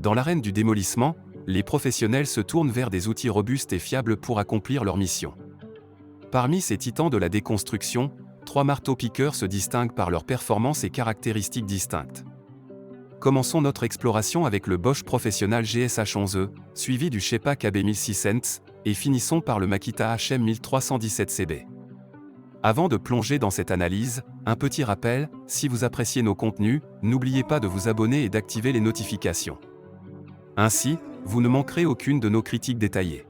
Dans l'arène du démolissement, les professionnels se tournent vers des outils robustes et fiables pour accomplir leur mission. Parmi ces titans de la déconstruction, 3 marteaux-piqueurs se distinguent par leurs performances et caractéristiques distinctes. Commençons notre exploration avec le Bosch Professional GSH11E, suivi du Shepak AB1600, et finissons par le Makita HM1317CB. Avant de plonger dans cette analyse, un petit rappel, si vous appréciez nos contenus, n'oubliez pas de vous abonner et d'activer les notifications. Ainsi, vous ne manquerez aucune de nos critiques détaillées.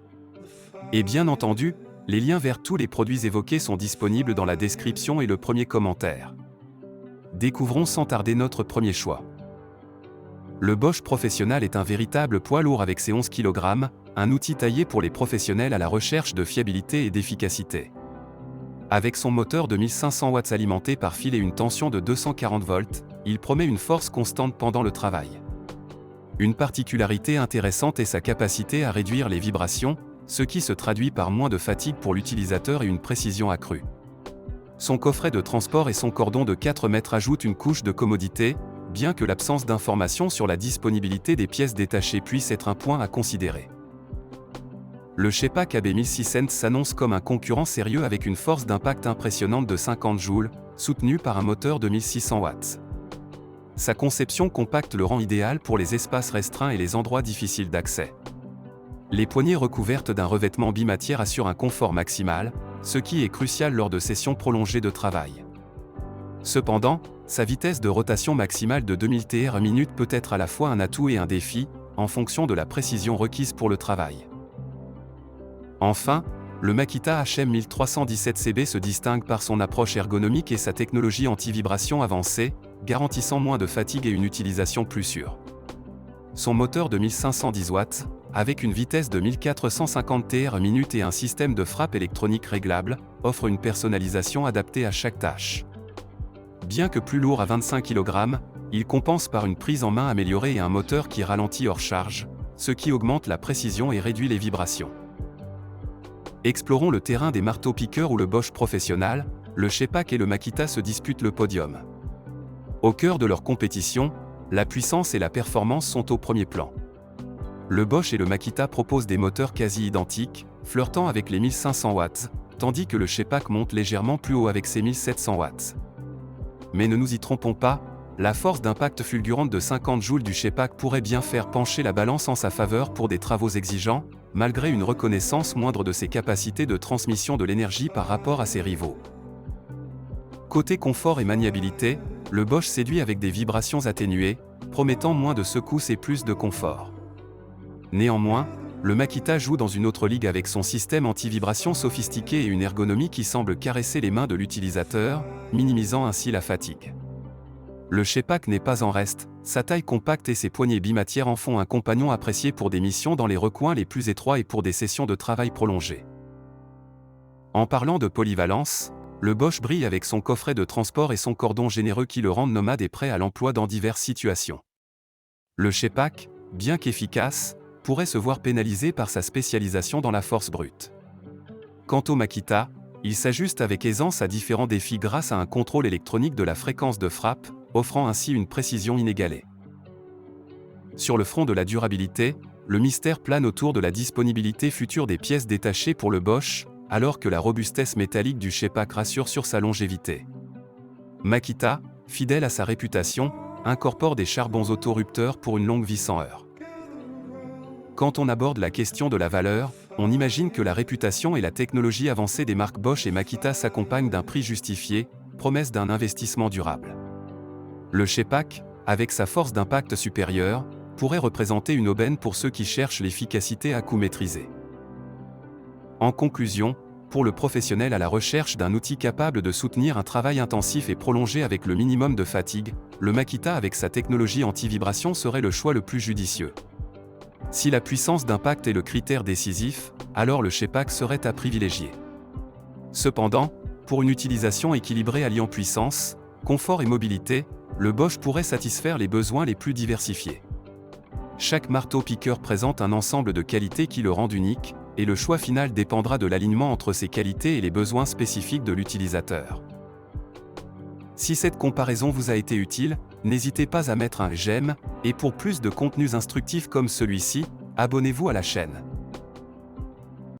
Et bien entendu, les liens vers tous les produits évoqués sont disponibles dans la description et le premier commentaire. Découvrons sans tarder notre premier choix. Le Bosch Professional est un véritable poids lourd avec ses 11 kg, un outil taillé pour les professionnels à la recherche de fiabilité et d'efficacité. Avec son moteur de 1500 watts alimenté par fil et une tension de 240 volts, il promet une force constante pendant le travail. Une particularité intéressante est sa capacité à réduire les vibrations, ce qui se traduit par moins de fatigue pour l'utilisateur et une précision accrue. Son coffret de transport et son cordon de 4 mètres ajoutent une couche de commodité, bien que l'absence d'informations sur la disponibilité des pièces détachées puisse être un point à considérer. Le Shepak AB1600 s'annonce comme un concurrent sérieux avec une force d'impact impressionnante de 50 joules, soutenue par un moteur de 1600 watts. Sa conception compacte le rend idéal pour les espaces restreints et les endroits difficiles d'accès. Les poignées recouvertes d'un revêtement bimatière assurent un confort maximal, ce qui est crucial lors de sessions prolongées de travail. Cependant, sa vitesse de rotation maximale de 2000 TR/min peut être à la fois un atout et un défi, en fonction de la précision requise pour le travail. Enfin, le Makita HM1317CB se distingue par son approche ergonomique et sa technologie anti-vibration avancée, garantissant moins de fatigue et une utilisation plus sûre. Son moteur de 1510 watts, avec une vitesse de 1450 TR/min et un système de frappe électronique réglable, offre une personnalisation adaptée à chaque tâche. Bien que plus lourd à 25 kg, il compense par une prise en main améliorée et un moteur qui ralentit hors charge, ce qui augmente la précision et réduit les vibrations. Explorons le terrain des marteaux-piqueurs où le Bosch Professional, le Shepak et le Makita se disputent le podium. Au cœur de leur compétition, la puissance et la performance sont au premier plan. Le Bosch et le Makita proposent des moteurs quasi identiques, flirtant avec les 1500 watts, tandis que le Shepak monte légèrement plus haut avec ses 1700 watts. Mais ne nous y trompons pas, la force d'impact fulgurante de 50 joules du Shepak pourrait bien faire pencher la balance en sa faveur pour des travaux exigeants, malgré une reconnaissance moindre de ses capacités de transmission de l'énergie par rapport à ses rivaux. Côté confort et maniabilité, le Bosch séduit avec des vibrations atténuées, promettant moins de secousses et plus de confort. Néanmoins, le Makita joue dans une autre ligue avec son système anti-vibration sophistiqué et une ergonomie qui semble caresser les mains de l'utilisateur, minimisant ainsi la fatigue. Le Shepak n'est pas en reste, sa taille compacte et ses poignées bimatières en font un compagnon apprécié pour des missions dans les recoins les plus étroits et pour des sessions de travail prolongées. En parlant de polyvalence, le Bosch brille avec son coffret de transport et son cordon généreux qui le rendent nomade et prêt à l'emploi dans diverses situations. Le Shepak, bien qu'efficace, pourrait se voir pénalisé par sa spécialisation dans la force brute. Quant au Makita, il s'ajuste avec aisance à différents défis grâce à un contrôle électronique de la fréquence de frappe, offrant ainsi une précision inégalée. Sur le front de la durabilité, le mystère plane autour de la disponibilité future des pièces détachées pour le Bosch, alors que la robustesse métallique du Shepak rassure sur sa longévité. Makita, fidèle à sa réputation, incorpore des charbons auto-rupteurs pour une longue vie sans heurts. Quand on aborde la question de la valeur, on imagine que la réputation et la technologie avancée des marques Bosch et Makita s'accompagnent d'un prix justifié, promesse d'un investissement durable. Le Shepak, avec sa force d'impact supérieure, pourrait représenter une aubaine pour ceux qui cherchent l'efficacité à coût maîtrisé. En conclusion, pour le professionnel à la recherche d'un outil capable de soutenir un travail intensif et prolongé avec le minimum de fatigue, le Makita avec sa technologie anti-vibration serait le choix le plus judicieux. Si la puissance d'impact est le critère décisif, alors le Shepak serait à privilégier. Cependant, pour une utilisation équilibrée alliant puissance, confort et mobilité, le Bosch pourrait satisfaire les besoins les plus diversifiés. Chaque marteau-piqueur présente un ensemble de qualités qui le rendent unique, et le choix final dépendra de l'alignement entre ces qualités et les besoins spécifiques de l'utilisateur. Si cette comparaison vous a été utile, n'hésitez pas à mettre un j'aime, et pour plus de contenus instructifs comme celui-ci, abonnez-vous à la chaîne.